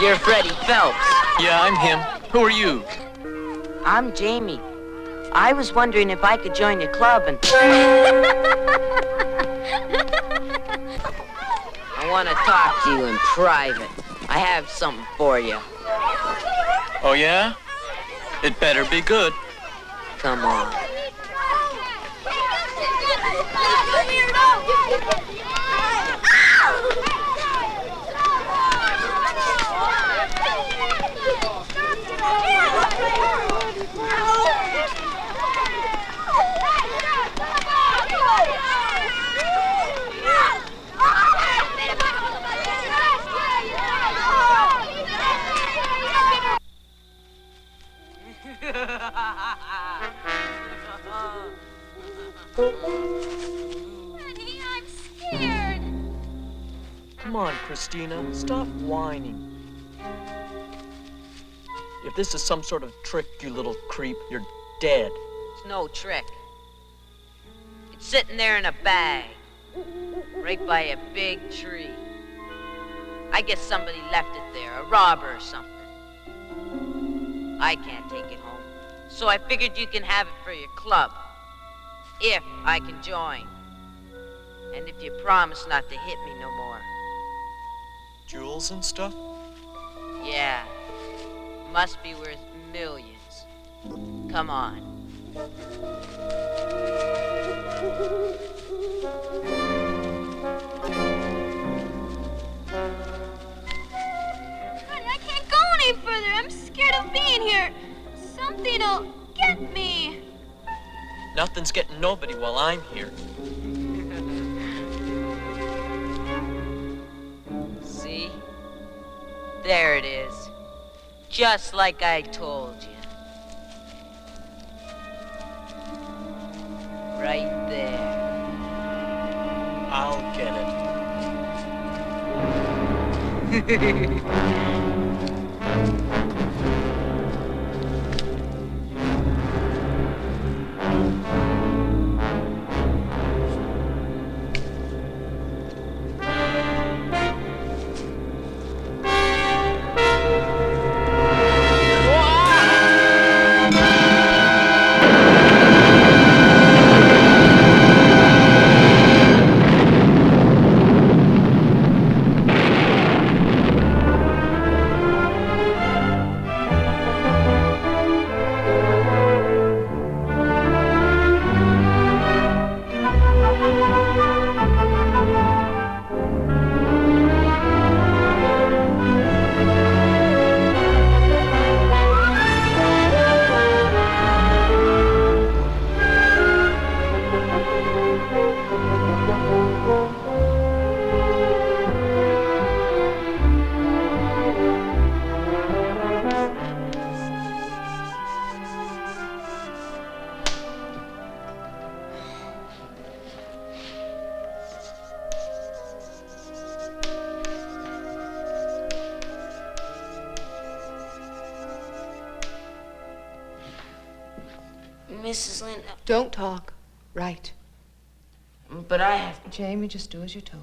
You're Freddie Phelps. Yeah, I'm him. Who are you? I'm Jamie. I was wondering if I could join your club and... I want to talk to you in private. I have something for you. Oh, yeah? It better be good. Come on. Honey, I'm scared. Come on, Christina, stop whining. If this is some sort of trick, you little creep, you're dead. It's no trick. It's sitting there in a bag, right by a big tree. I guess somebody left it there, a robber or something. I can't take it home, so I figured you can have it for your club, if I can join. And if you promise not to hit me no more. Jewels and stuff? Yeah, must be worth millions. Come on. Honey, I can't go any further. I'm scared of being here. Something'll get me. Nothing's getting nobody while I'm here. See? There it is. Just like I told you. Right there. I'll get it. Mrs. Lynn, Don't talk. Right. but I have... Jamie, just do as you're told.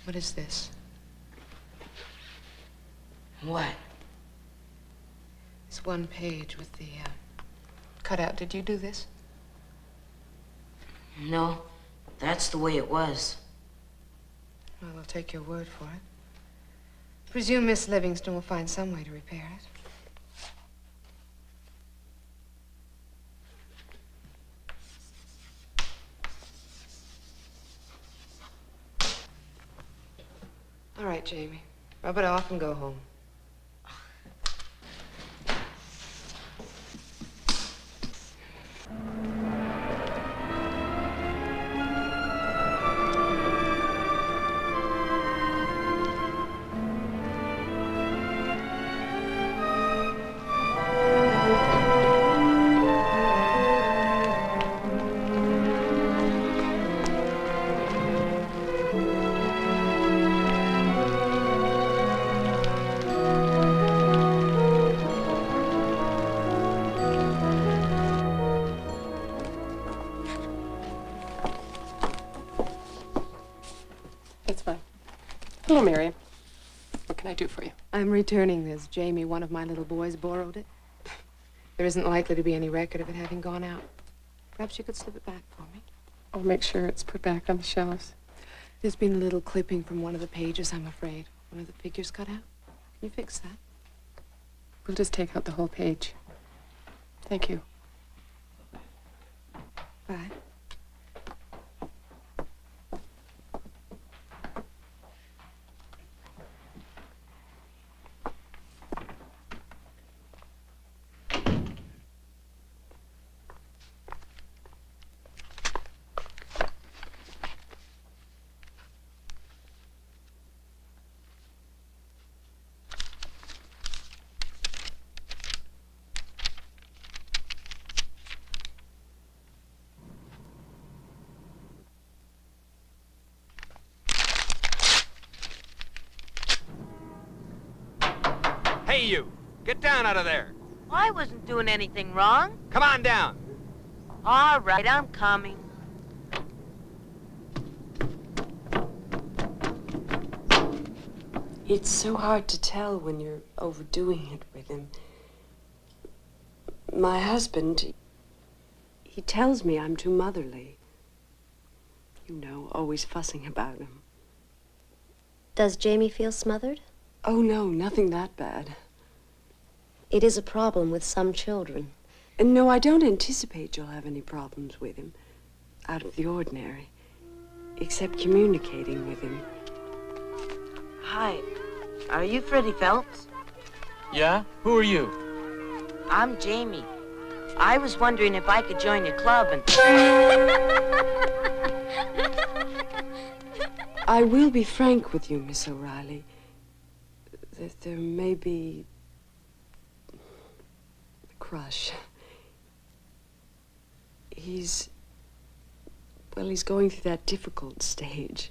What is this? What? It's one page with the cutout. Did you do this? No, that's the way it was. Well, I'll take your word for it. Presume Miss Livingston will find some way to repair it. All right, Jamie. Rub it off and go home. Hello, Miriam. What can I do for you? I'm returning this. Jamie, one of my little boys, borrowed it. There isn't likely to be any record of it having gone out. Perhaps you could slip it back for me. I'll make sure it's put back on the shelves. There's been a little clipping from one of the pages, I'm afraid. One of the figures cut out. Can you fix that? We'll just take out the whole page. Thank you. Bye. Hey, you! Get down out of there! I wasn't doing anything wrong. Come on down! All right, I'm coming. It's so hard to tell when you're overdoing it with him. My husband, he tells me I'm too motherly. You know, always fussing about him. Does Jamie feel smothered? Oh, no, nothing that bad. It is a problem with some children. And no, I don't anticipate you'll have any problems with him, out of the ordinary, except communicating with him. Hi, are you Freddie Phelps? Yeah? Who are you? I'm Jamie. I was wondering if I could join your club and... I will be frank with you, Miss O'Reilly. That there may be a crush. He's going through that difficult stage.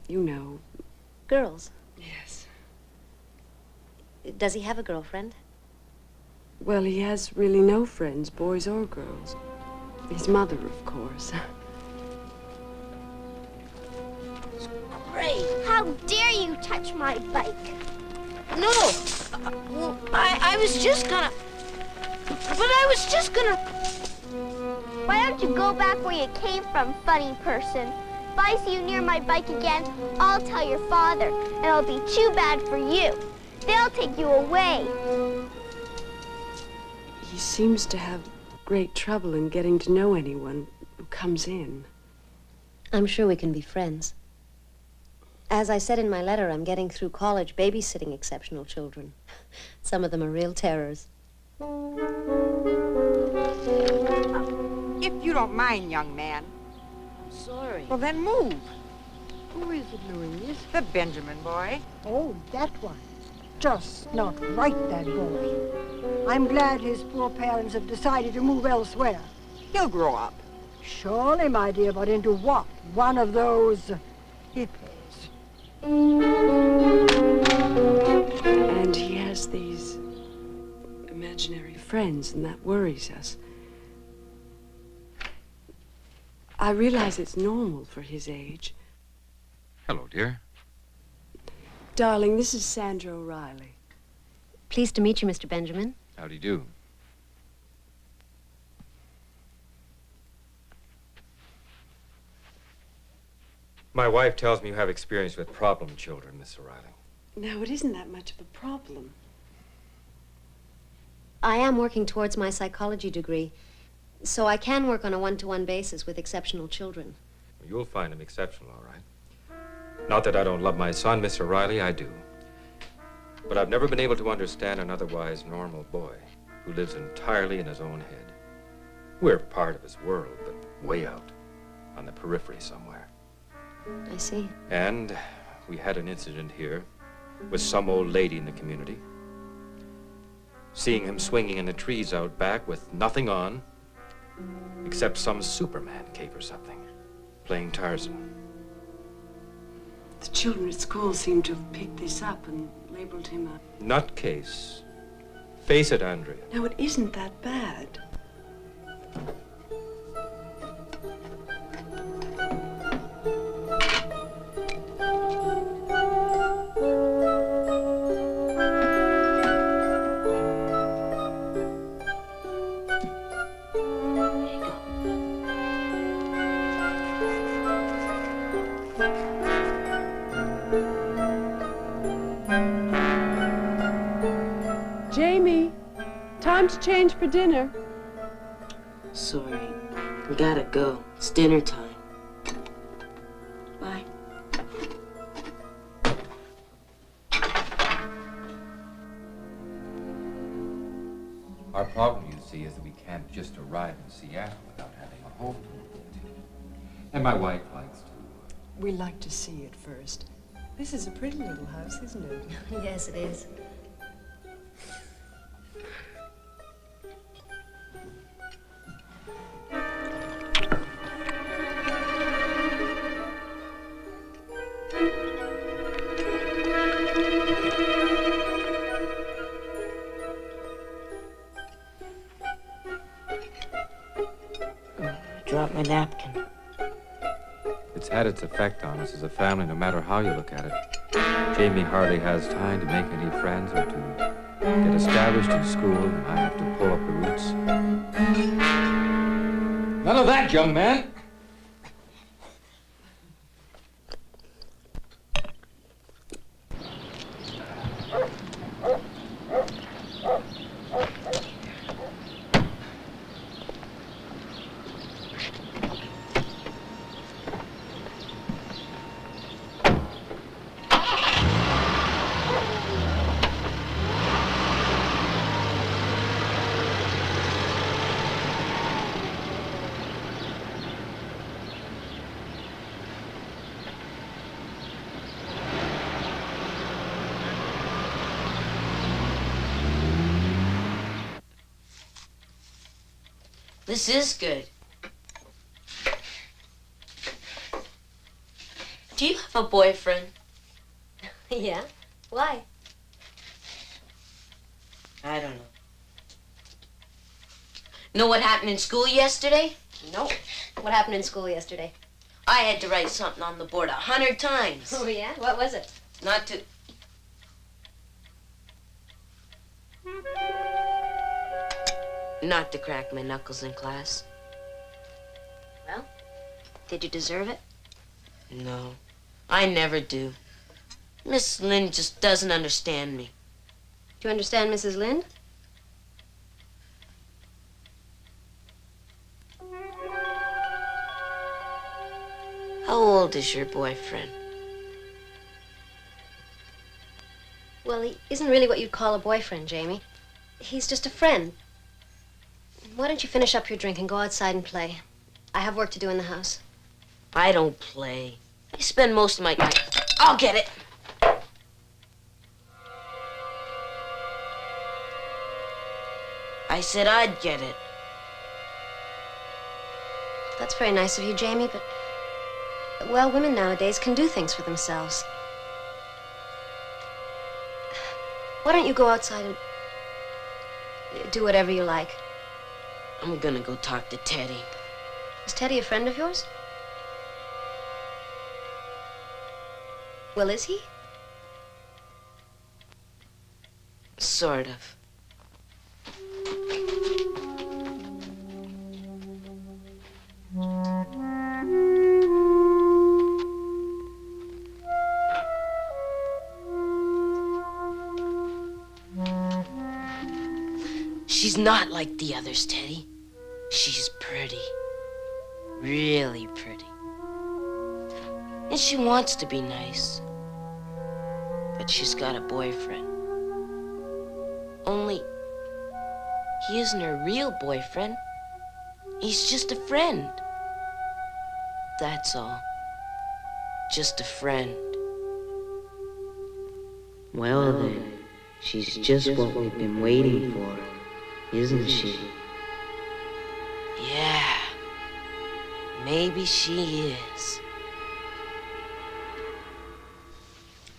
You know. Girls? Yes. Does he have a girlfriend? Well, he has really no friends, boys or girls. His mother, of course. Ray, how dare you touch my bike? No! Well, I was just gonna... But I was just gonna... Why don't you go back where you came from, funny person? If I see you near my bike again, I'll tell your father, and it'll be too bad for you. They'll take you away. He seems to have great trouble in getting to know anyone who comes in. I'm sure we can be friends. As I said in my letter, I'm getting through college babysitting exceptional children. Some of them are real terrors. If you don't mind, young man. I'm sorry. Well, then move. Who is it, Louise? The Benjamin boy. Oh, that one. Just not right, that boy. I'm glad his poor parents have decided to move elsewhere. He'll grow up. Surely, my dear, but into what? One of those hippies. And he has these imaginary friends, and that worries us. I realize it's normal for his age. Hello, dear. Darling, this is Sandra O'Reilly. Pleased to meet you, Mr. Benjamin. How do you do? My wife tells me you have experience with problem children, Miss O'Reilly. Now, it isn't that much of a problem. I am working towards my psychology degree, so I can work on a one-to-one basis with exceptional children. You'll find him exceptional, all right. Not that I don't love my son, Miss O'Reilly, I do. But I've never been able to understand an otherwise normal boy who lives entirely in his own head. We're part of his world, but way out on the periphery somewhere. I see. And we had an incident here with some old lady in the community. Seeing him swinging in the trees out back with nothing on, except some Superman cape or something, playing Tarzan. The children at school seem to have picked this up and labeled him a... Nutcase. Face it, Andrea. No, it isn't that bad. Jamie, time to change for dinner. Sorry. I gotta go. It's dinner time. Bye. Our problem, you see, is that we can't just arrive in Seattle without having a home to move into. And my wife likes to. We like to see it first. This is a pretty little house, isn't it? Yes, it is. Drop my napkin. It's had its effect on us as a family, no matter how you look at it. Jamie hardly has time to make any friends or to get established in school, and I have to pull up the roots. None of that, young man! This is good. Do you have a boyfriend? Yeah? Why? I don't know. Know what happened in school yesterday? Nope. What happened in school yesterday? I had to write something on the board 100 times. Oh, yeah? What was it? Not to... Not to crack my knuckles in class. Well, did you deserve it? No, I never do. Miss Lynn just doesn't understand me. Do you understand Mrs. Lind? How old is your boyfriend? Well, he isn't really what you'd call a boyfriend, Jamie. He's just a friend. Why don't you finish up your drink and go outside and play? I have work to do in the house. I don't play. I spend most of my time... I'll get it! I said I'd get it. That's very nice of you, Jamie, but... Well, women nowadays can do things for themselves. Why don't you go outside and do whatever you like? I'm gonna go talk to Teddy. Is Teddy a friend of yours? Well, is he? Sort of. She's not like the others, Teddy. She's pretty. Really pretty. And she wants to be nice. But she's got a boyfriend. Only, he isn't her real boyfriend. He's just a friend. That's all. Just a friend. Well then, she's just what we've been waiting for, isn't she? Yeah. Maybe she is.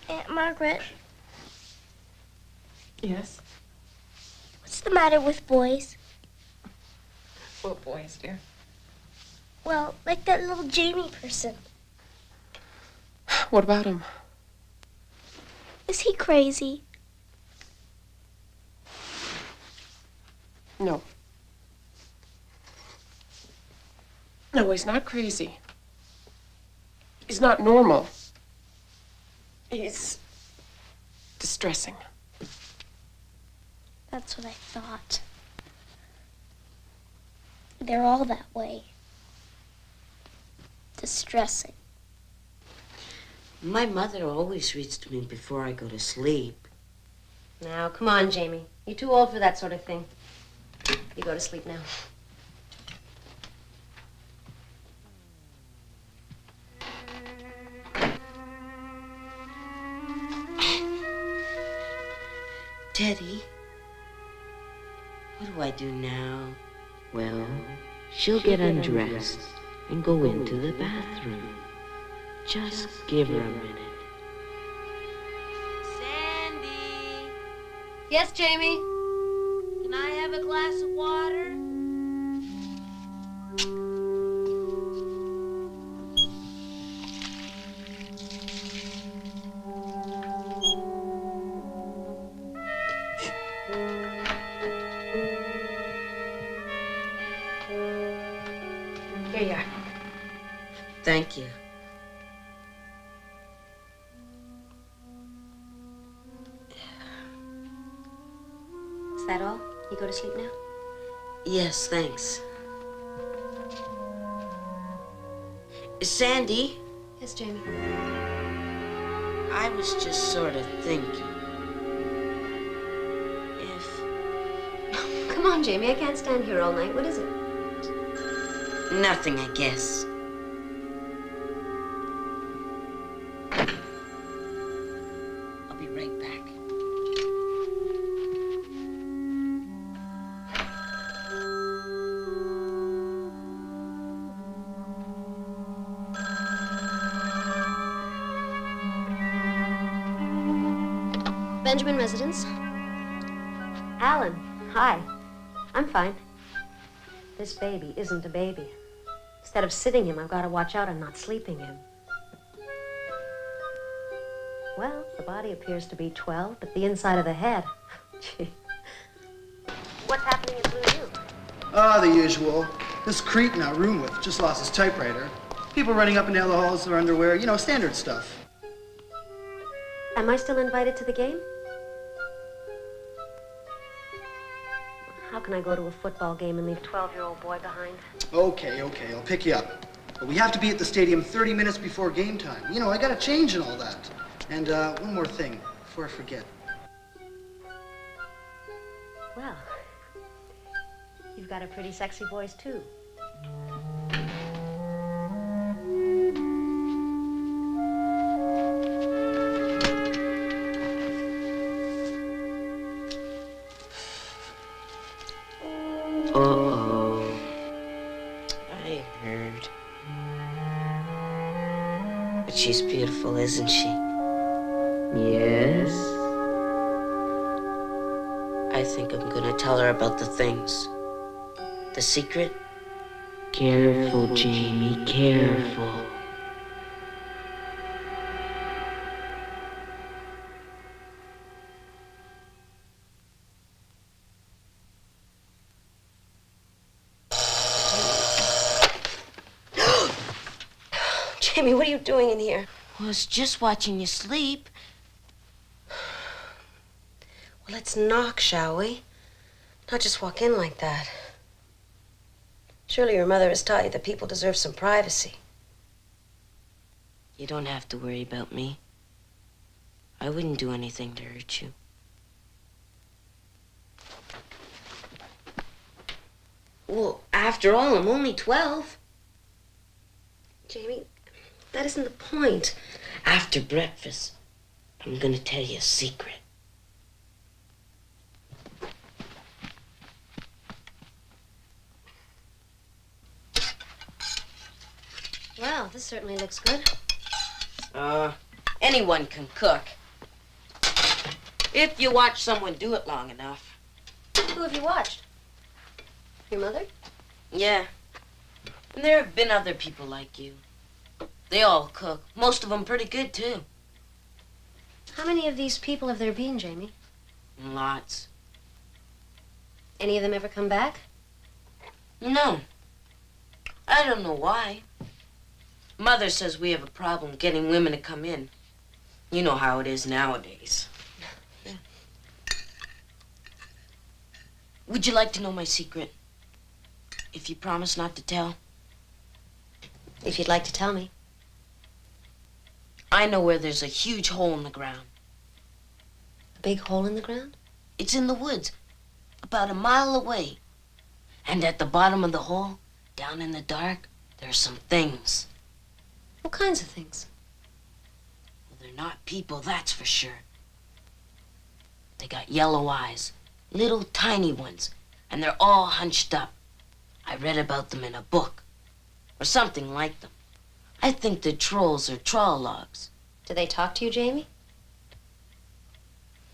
Aunt Margaret, Yes? what's the matter with boys? What boys, dear? Well, like that little Jamie person. What about him? Is he crazy? No. No, he's not crazy. He's not normal. He's distressing. That's what I thought. They're all that way. Distressing. My mother always reads to me before I go to sleep. Now, come on, Jamie. You're too old for that sort of thing. You go to sleep now. Teddy, what do I do now? Well, she'll get undressed and go into the bathroom. Just give her a minute. Sandy, Yes, Jamie? can I have a glass of water? Here you are. Thank you. Is that all? You go to sleep now? Yes, thanks. Sandy, Yes, Jamie. I was just sort of thinking. If Come on, Jamie. I can't stand here all night. What is it? nothing, I guess. I'll be right back. Benjamin residence. Alan, hi. I'm fine. This baby isn't a baby. Instead of sitting him, I've got to watch out I'm not sleeping him. Well, the body appears to be 12, but the inside of the head. Gee. What's happening at Blue U? Ah, the usual. This creep in our room with just lost his typewriter. People running up and down the halls in their underwear, you know, standard stuff. Am I still invited to the game? How can I go to a football game and leave a 12-year-old boy behind? Okay, I'll pick you up. But we have to be at the stadium 30 minutes before game time. You know, I gotta change and all that. And one more thing, before I forget. Well, you've got a pretty sexy voice, too. Uh-oh. I heard. But she's beautiful, isn't she? Yes? I think I'm gonna tell her about the things. The secret. Careful, Jamie, careful. Jamie, what are you doing in here? I was just watching you sleep. Well, let's knock, shall we? Not just walk in like that. Surely your mother has taught you that people deserve some privacy. You don't have to worry about me. I wouldn't do anything to hurt you. Well, after all, I'm only 12. Jamie, that isn't the point. After breakfast, I'm gonna tell you a secret. Well, this certainly looks good. Anyone can cook. If you watch someone do it long enough. Who have you watched? Your mother? Yeah. And there have been other people like you. They all cook. Most of them pretty good, too. How many of these people have there been, Jamie? Lots. Any of them ever come back? No. I don't know why. Mother says we have a problem getting women to come in. You know how it is nowadays. Would you like to know my secret? If you promise not to tell? If you'd like to tell me. I know where there's a huge hole in the ground. A big hole in the ground? It's in the woods, about a mile away. And at the bottom of the hole, down in the dark, there's some things. What kinds of things? Well, they're not people, that's for sure. They got yellow eyes, little tiny ones, and they're all hunched up. I read about them in a book, or something like them. I think they're trolls or trollocs. Do they talk to you, Jamie?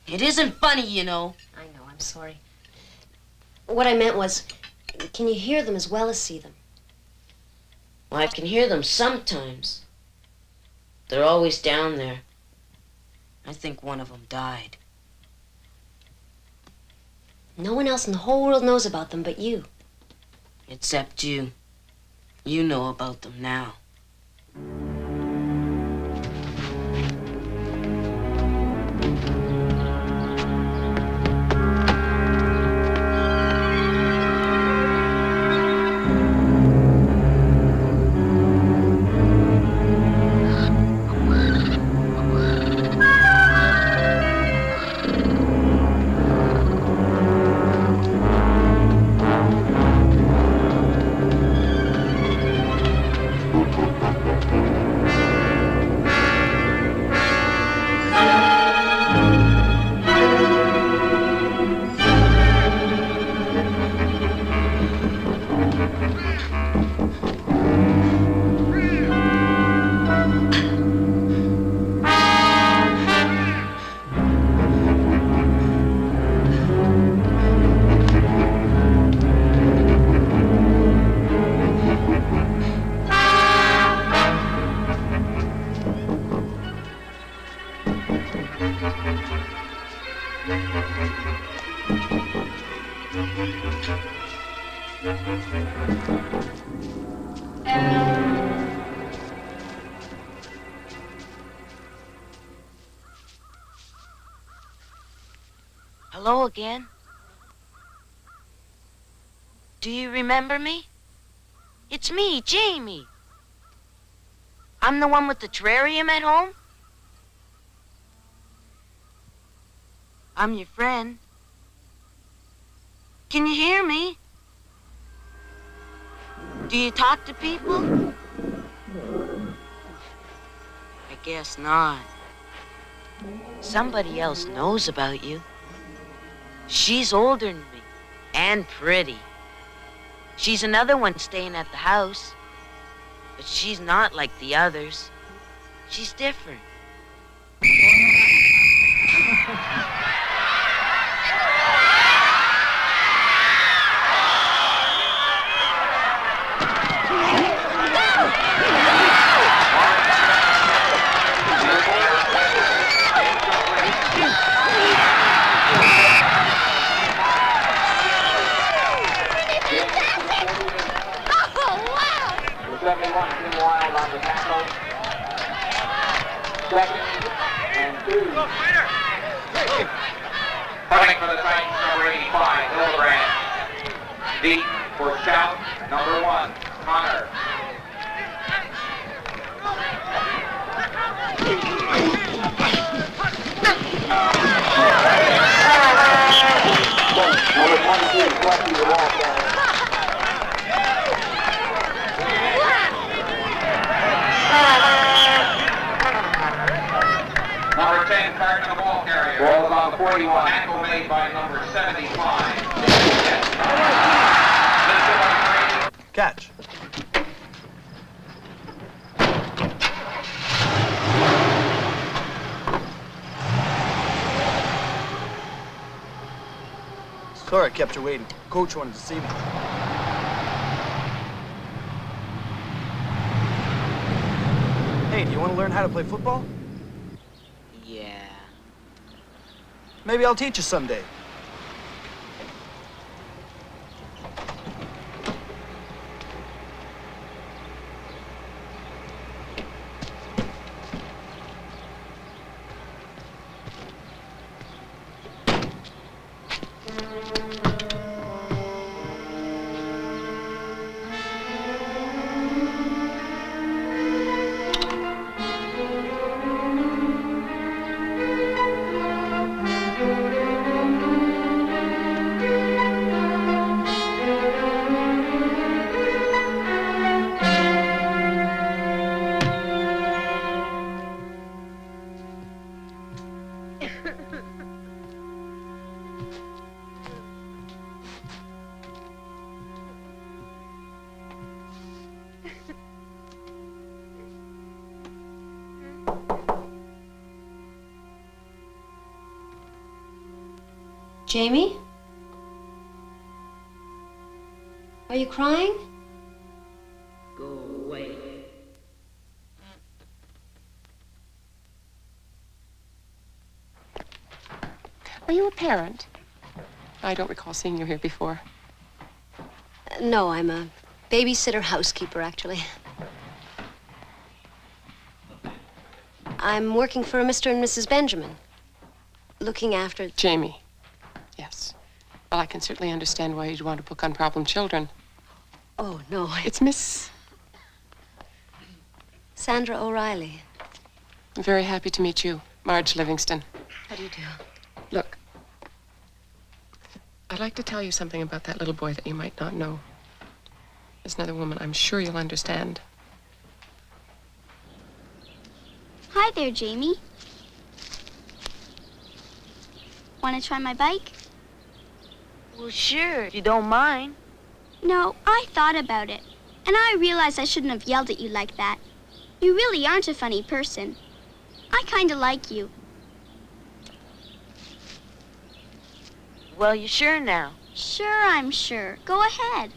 It isn't funny, you know. I know, I'm sorry. What I meant was, can you hear them as well as see them? Well, I can hear them sometimes. They're always down there. I think one of them died. No one else in the whole world knows about them but you. Except you. You know about them now. Hello again. Do you remember me? It's me, Jamie. I'm the one with the terrarium at home. I'm your friend. Can you hear me? Do you talk to people? I guess not. Somebody else knows about you. She's older than me, and pretty. She's another one staying at the house. But she's not like the others. She's different. Running for the Titans, number 85, Hildebrand. Deep for Scout, number 1, Connor. Number 22, Fluffy, the ball carrier. Number 10, Carton, the ball carrier. Ball is on the 41. Tackle made by number 75. Catch. Sorry I kept you waiting. Coach wanted to see me. Hey, do you want to learn how to play football? Yeah. Maybe I'll teach you someday. Jamie? Are you crying? Go away. Are you a parent? I don't recall seeing you here before. No, I'm a babysitter housekeeper, actually. I'm working for Mr. and Mrs. Benjamin. Looking after... Jamie. Yes. Well, I can certainly understand why you'd want to book on problem children. Oh, no. It's Miss... Sandra O'Reilly. I'm very happy to meet you, Marge Livingston. How do you do? Look, I'd like to tell you something about that little boy that you might not know. There's another woman I'm sure you'll understand. Hi there, Jamie. Want to try my bike? Well, sure, if you don't mind. No, I thought about it. And I realized I shouldn't have yelled at you like that. You really aren't a funny person. I kind of like you. Well, you sure now? Sure, I'm sure. Go ahead.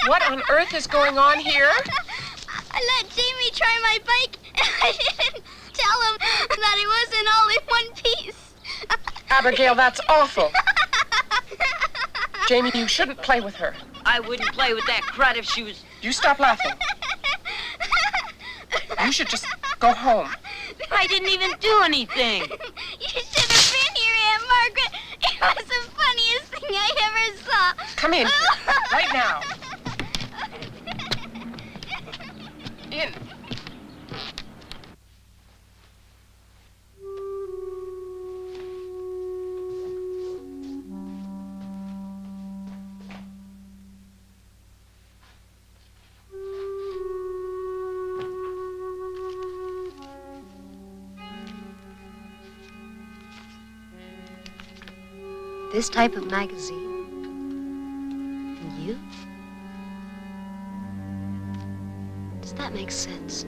What on earth is going on here? I let Jamie try my bike, and I didn't tell him that it wasn't all in one piece. Abigail, that's awful. Jamie, you shouldn't play with her. I wouldn't play with that crud if she was... You stop laughing. You should just go home. I didn't even do anything. You should have been here, Aunt Margaret. It was the funniest thing I ever saw. Come in, right now. In. This type of magazine. And you? Does that make sense?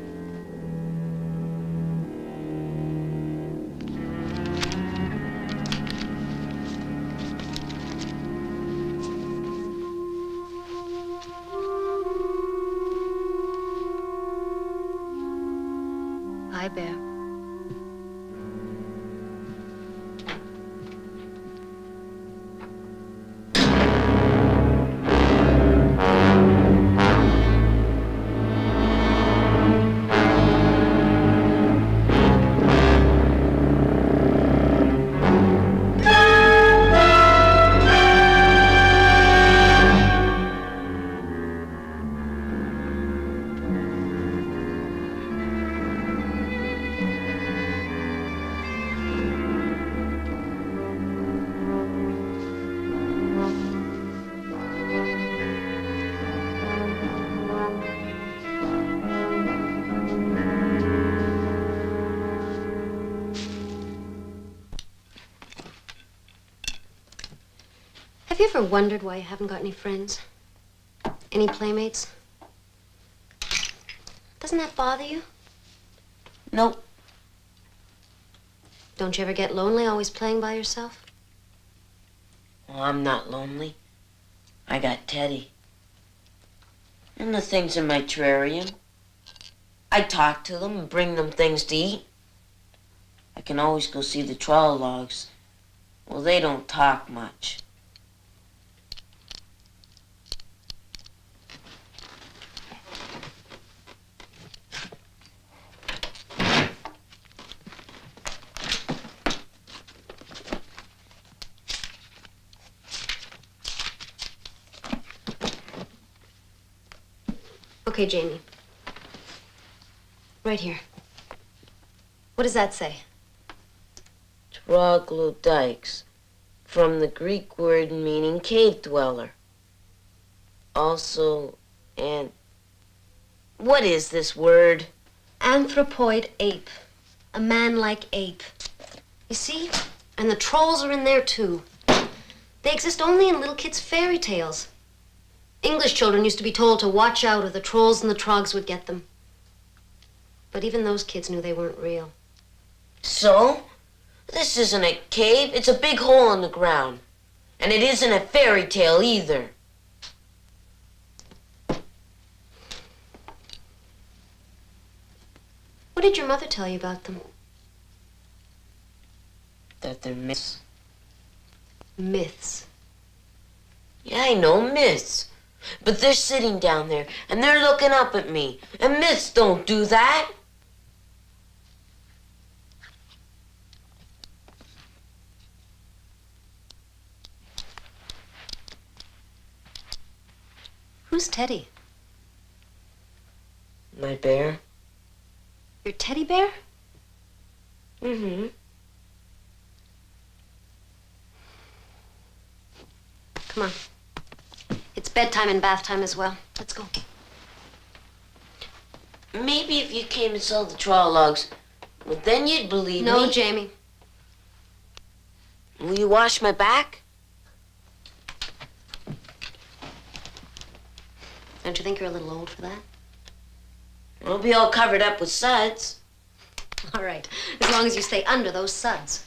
Bye, Bear. Have you ever wondered why you haven't got any friends? Any playmates? Doesn't that bother you? Nope. Don't you ever get lonely always playing by yourself? Well, I'm not lonely. I got Teddy. And the things in my terrarium. I talk to them and bring them things to eat. I can always go see the trawl logs. Well, they don't talk much. Okay, Jamie. Right here. What does that say? Troglodytes, from the Greek word meaning cave dweller. Also, and what is this word? Anthropoid ape. A man-like ape. You see? And the trolls are in there, too. They exist only in little kids' fairy tales. English children used to be told to watch out or the trolls and the trogs would get them. But even those kids knew they weren't real. So? This isn't a cave, it's a big hole in the ground. And it isn't a fairy tale either. What did your mother tell you about them? That they're myths. Myths. Yeah, I know, myths. But they're sitting down there, and they're looking up at me. And myths don't do that. Who's Teddy? My bear. Your teddy bear? Mm-hmm. Come on. It's bedtime and bath time as well. Let's go. Maybe if you came and sold the trawl logs, well, then you'd believe me. No, Jamie. Will you wash my back? Don't you think you're a little old for that? I'll be all covered up with suds. All right, as long as you stay under those suds.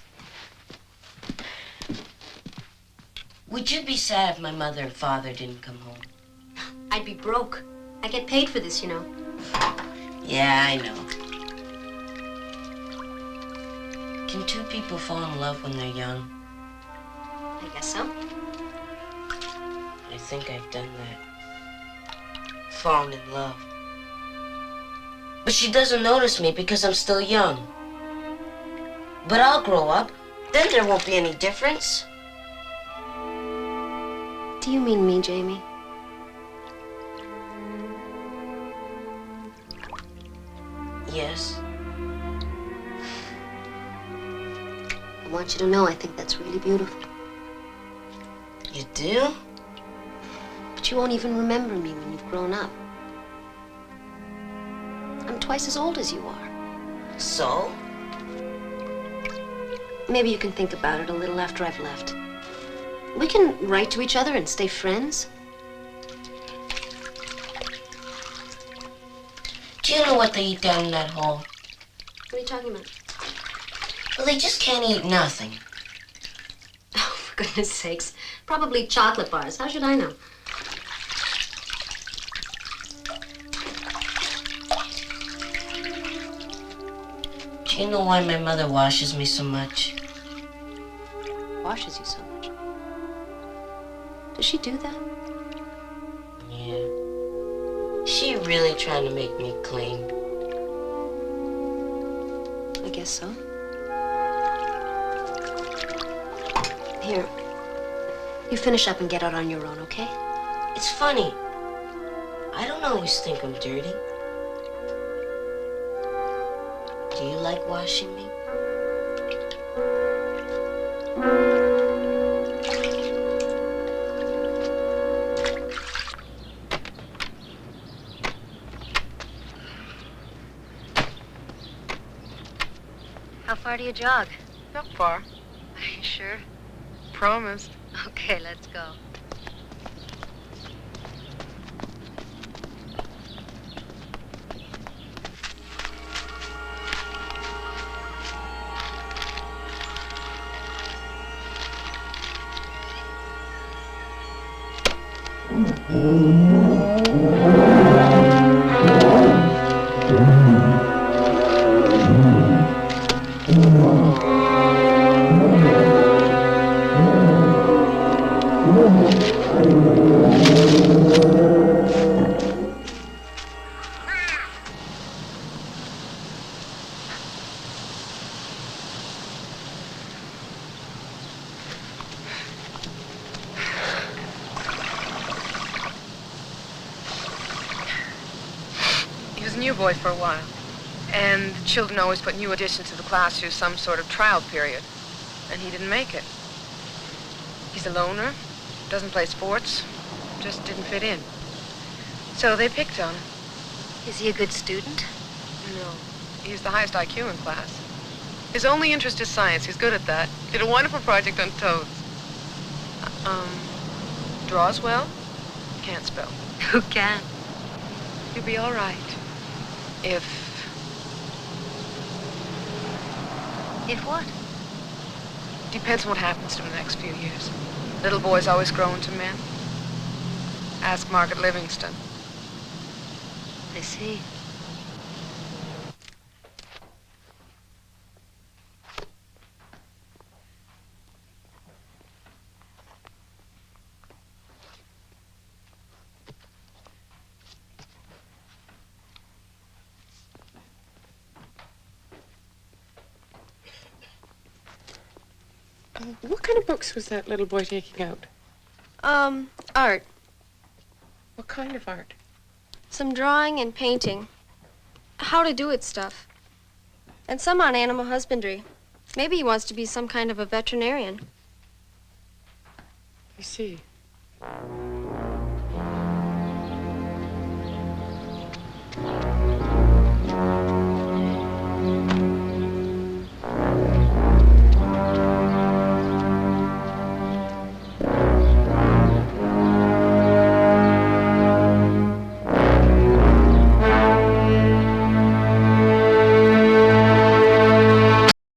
Would you be sad if my mother and father didn't come home? I'd be broke. I get paid for this, you know. Yeah, I know. Can two people fall in love when they're young? I guess so. I think I've done that. Fallen in love. But she doesn't notice me because I'm still young. But I'll grow up. Then there won't be any difference. Do you mean me, Jamie? Yes. I want you to know I think that's really beautiful. You do? But you won't even remember me when you've grown up. I'm twice as old as you are. So? Maybe you can think about it a little after I've left. We can write to each other and stay friends. Do you know what they eat down in that hole? What are you talking about? Well, they just can't eat nothing. Oh, for goodness sakes. Probably chocolate bars. How should I know? Do you know why my mother washes me so much? Washes you so much. Does she do that? Yeah. She really trying to make me clean. I guess so. Here. You finish up and get out on your own, okay? It's funny. I don't always think I'm dirty. Do you like washing me? How far do you jog? Not far. Are you sure? Promised. Okay, let's go. He was a new boy for a while. And the children always put new additions to the class through some sort of trial period. And he didn't make it. He's a loner, doesn't play sports, just didn't fit in. So they picked on him. Is he a good student? No, he's the highest IQ in class. His only interest is science. He's good at that. Did a wonderful project on toads. Draws well, can't spell. Who can? You'll be all right. If what? Depends on what happens to him in the next few years. Little boys always grow into men. Ask Margaret Livingston. I see. What kind of books was that little boy taking out? Art. What kind of art? Some drawing and painting. How to do it stuff. And some on animal husbandry. Maybe he wants to be some kind of a veterinarian. I see.